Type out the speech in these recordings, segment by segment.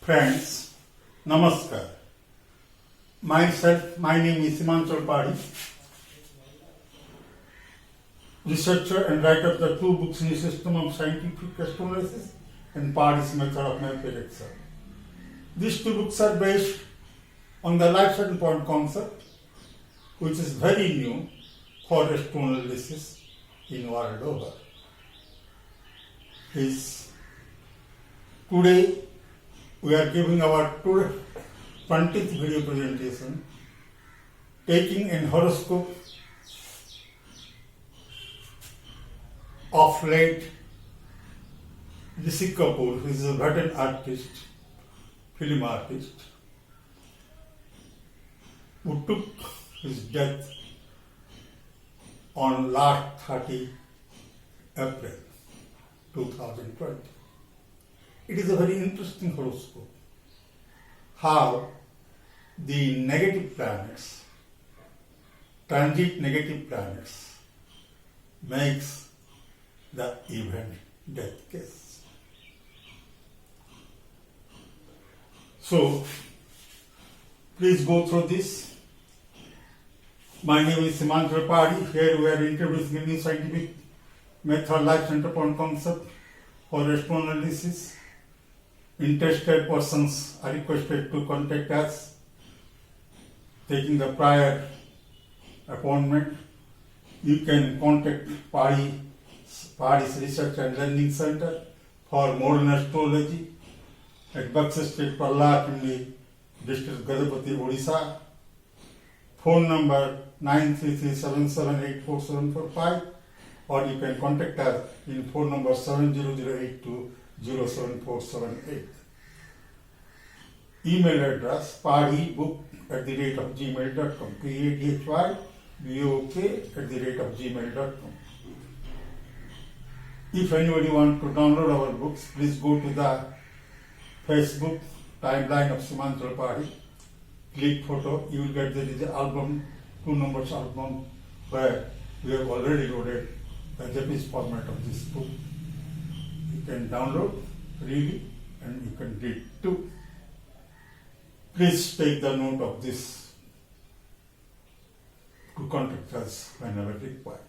Friends, Namaskar. My name is Himanshul Padi, researcher and writer of the two books in the system of scientific astronomy and Padi's method of map prediction. These two books are based on the life cycle point concept, which is very new for astroanalysis in world over. Today we are giving our 20th video presentation, taking an horoscope of late Rishi Kapoor, who is a veteran artist, film artist, who took his death on last 30 April 2020. It is a very interesting horoscope. How the negative planets, transit negative planets, makes the event death case. So, please go through this. My name is Himanshul Padi. Here we are introducing a new scientific method, life center point concept for astroanalysis. Interested persons are requested to contact us, taking the prior appointment. You can contact Padi's Research and Learning Center for modern astrology at Buxar Street, Pallakindi, District Gajapati, Odisha. Phone number 933778475, or you can contact us in phone number 700820748. Email address padibook@gmail.com, padhybook@gmail.com. If anybody wants to download our books, please go to the Facebook timeline of Himanshul Padi. Click photo, you will get the album, 2 numbers album, where we have already loaded the Japanese format of this book. You can download, read it, and you can read too. Please take the note of this to contact us whenever required.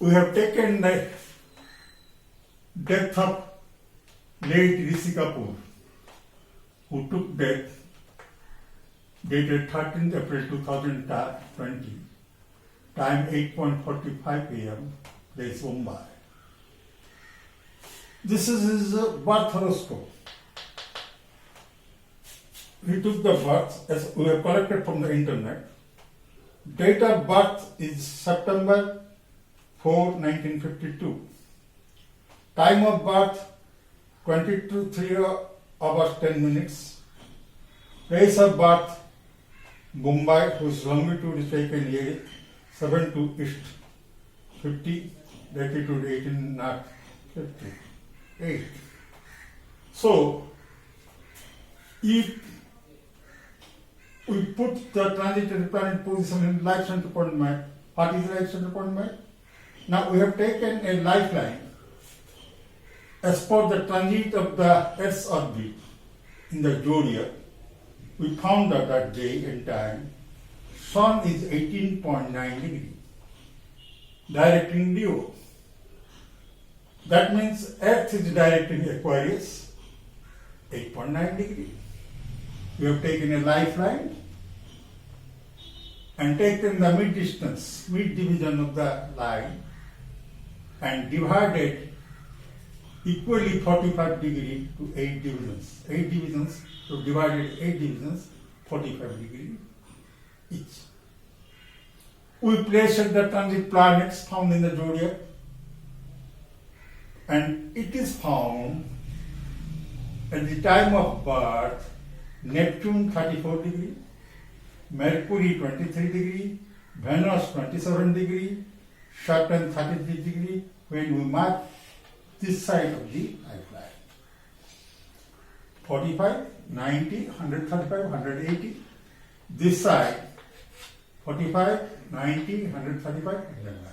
We have taken the death of late Rishi Kapoor, who took death dated 13th April 2020, time 8:45 p.m., place Mumbai. This is his birth horoscope. He took the birth as we have collected from the internet. Date of birth is September 4, 1952. Time of birth 22:03 hours 10 minutes. Place of birth Mumbai, whose longitude is taken here 72 east 50, latitude 18 north 58. So, if we put the transitory planet position in life center point map, what is life center point map? Now we have taken a lifeline as per the transit of the Earth's orbit in the zodiac. We found that at day and time, Sun is 18.9 degree, directing Leo. That means Earth is directing Aquarius, 8.9 degree. We have taken a lifeline and taken the mid division of the line, and divided equally 45 degree to 8 divisions. 8 divisions, so divided 8 divisions, 45 degree each. We placed the transit planets found in the zodiac, and it is found at the time of birth, Neptune 34 degree, Mercury 23 degree, Venus 27 degree, Saturn 33 degree, when we mark this side of the lifeline. 45, 90, 135, 180. This side 45, 90, 135, 190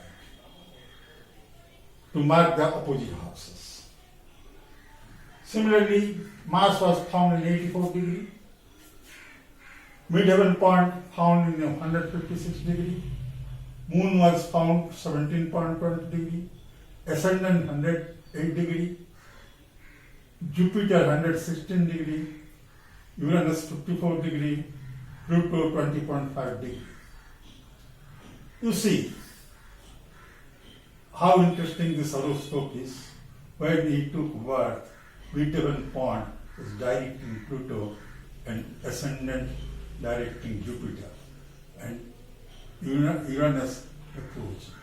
to mark the opposite houses. Similarly, Mars was found in 84 degree, mid-heaven point found in 156 degree, Moon was found 17.20 degree, Ascendant 108 degree, Jupiter 116 degree, Uranus 54 degree, Pluto 20.5 degree. You see how interesting this horoscope is. When he took birth, mid-heaven point is directing Pluto and Ascendant directing Jupiter, and Uranus approaching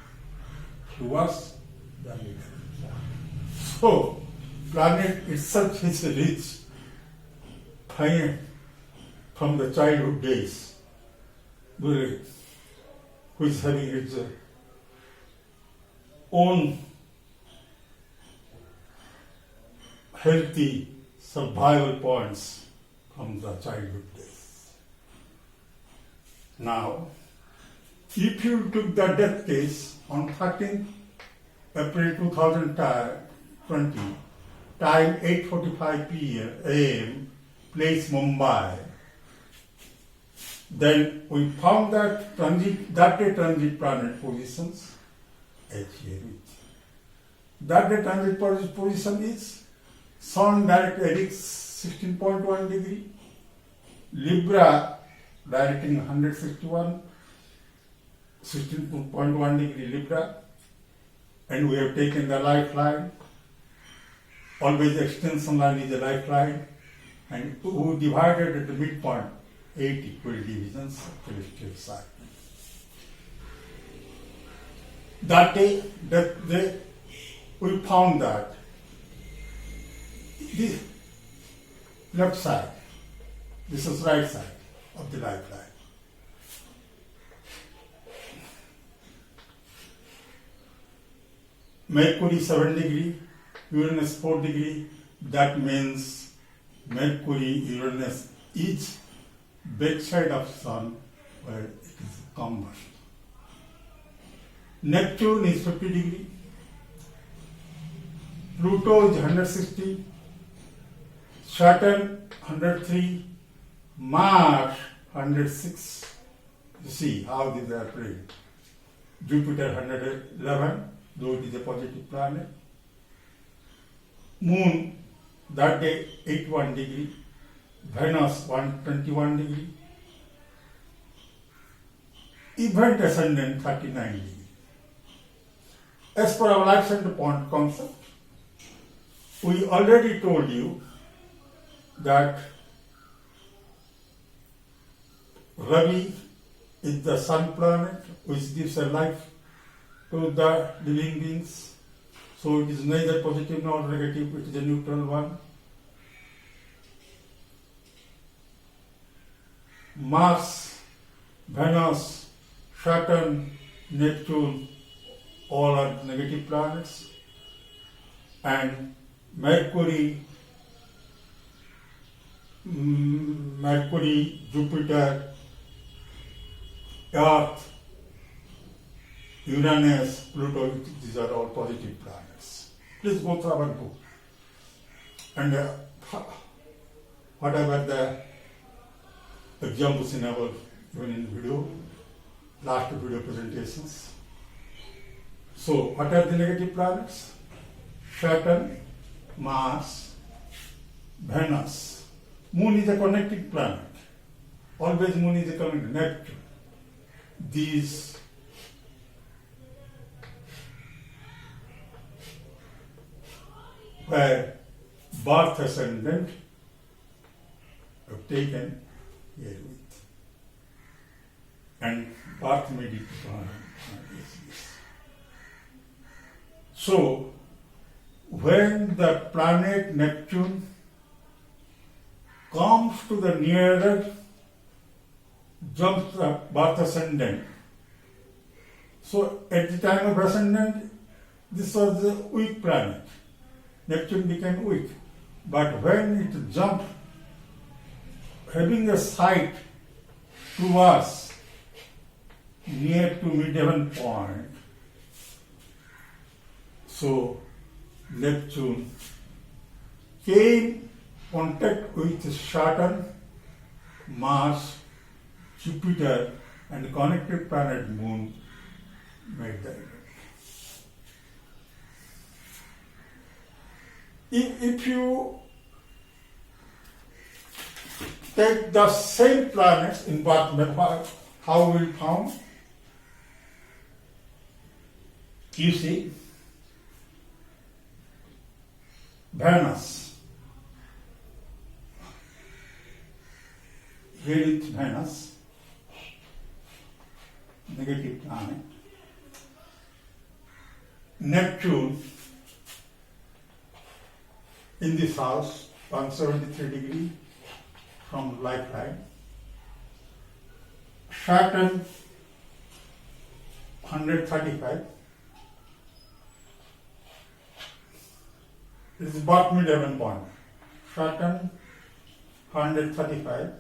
towards the mid-heaven point. So, planet itself is rich from the childhood days, who is having its own healthy survival points from the childhood days. Now, if you took the death case on 13th April 2020, time 8:45 p.m., place Mumbai, then we found that day transit planet positions as here. That day transit position is Sun direct Eris 16.1 degree, Libra directing 161, 16.1 degree Libra, and we have taken the lifeline. Always the extension line is a lifeline, and we divided at the midpoint 8 equal divisions of celestial side. That day, we found that the left side, this is right side of the lifeline. Mercury 7 degree, Uranus 4 degree, that means Mercury, Uranus is backside of Sun where it is combust. Neptune is 50 degree, Pluto is 160, Saturn 103, Mars 106. You see how these are played. Jupiter 111, though it is a positive planet. Moon that day 81 degree, Venus 121 degree, Event Ascendant 39 degree. As per our life center point concept, we already told you that Ravi is the sun planet which gives a life to the living beings. So it is neither positive nor negative, it is a neutral one. Mars, Venus, Saturn, Neptune, all are negative planets. And Mercury, Jupiter, Earth, Uranus, Pluto, these are all positive planets. Please go through our book. And whatever the examples in our given in video, last video presentations. So, what are the negative planets? Saturn, Mars, Venus. Moon is a connected planet. Always Moon is a connected Neptune. These were birth ascendant have taken here with. And birth medic is this. So, when the planet Neptune comes to the nearer, jumps the birth ascendant. So, at the time of ascendant, this was the weak planet. Neptune became weak. But when it jumped, having a sight towards near to mid-heaven point. So Neptune came contact with Saturn, Mars, Jupiter, and connected planet Moon made the event. If you take the same planets in birth map, how will found? You see, Venus. Here is Venus, negative planet. Neptune in this house, 173 degrees from lifeline. Saturn, 135. This is birth mid-heaven point. Saturn, 135.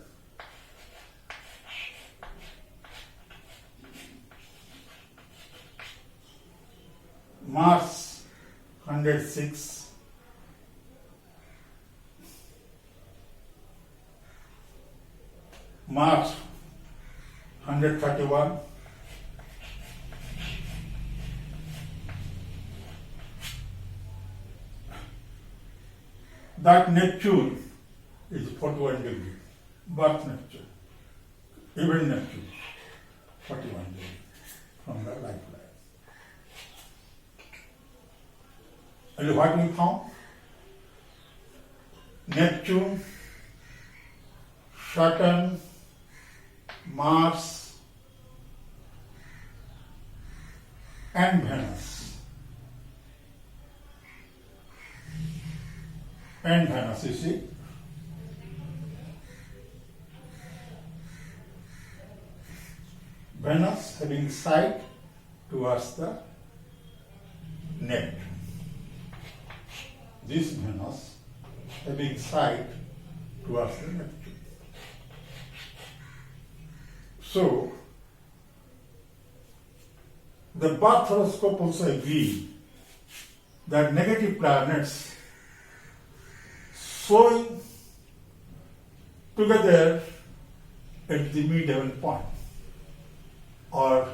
Mars, 106. Mars, 131. That Neptune is 41 degrees, birth Neptune, even Neptune, 41 degrees from the lifeline. And what we found? Neptune, Saturn, Mars, and Venus. And Venus, you see. Venus having side towards the Neptune. This Venus having side towards the Neptune. So, the birth horoscope also agree that negative planets showing together at the mid-heaven point or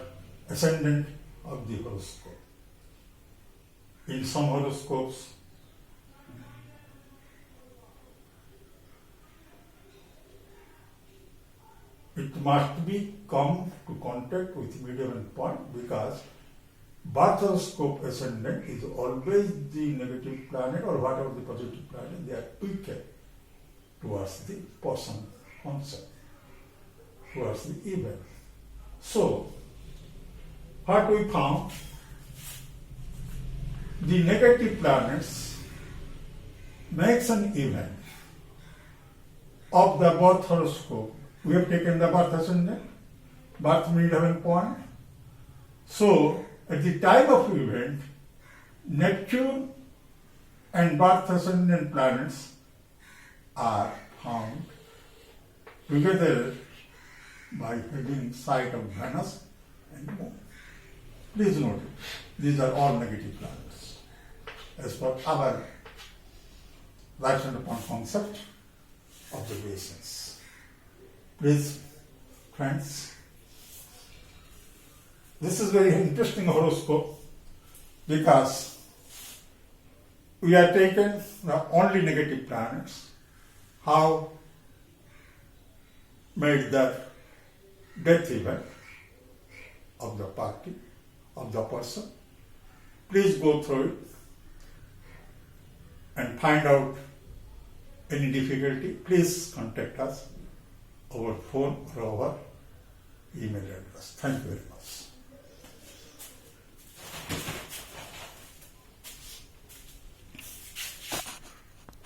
ascendant of the horoscope. In some horoscopes, it must be come to contact with mid-heaven point because birth horoscope ascendant is always the negative planet or whatever the positive planet, they are weaker towards the person concept, towards the event. So, what we found, the negative planets makes an event of the birth horoscope. We have taken the birth ascendant, birth mid-heaven point. So, at the time of event, Neptune and birth ascendant planets are found together by having sight of Venus and Moon. Please note it, these are all negative planets as per our life and upon concept of the basis. Please, friends, this is very interesting horoscope because we are taken the only negative planets, how made the death event of the party, of the person. Please go through it and find out any difficulty. Please contact us over phone or over email address. Thank you very much.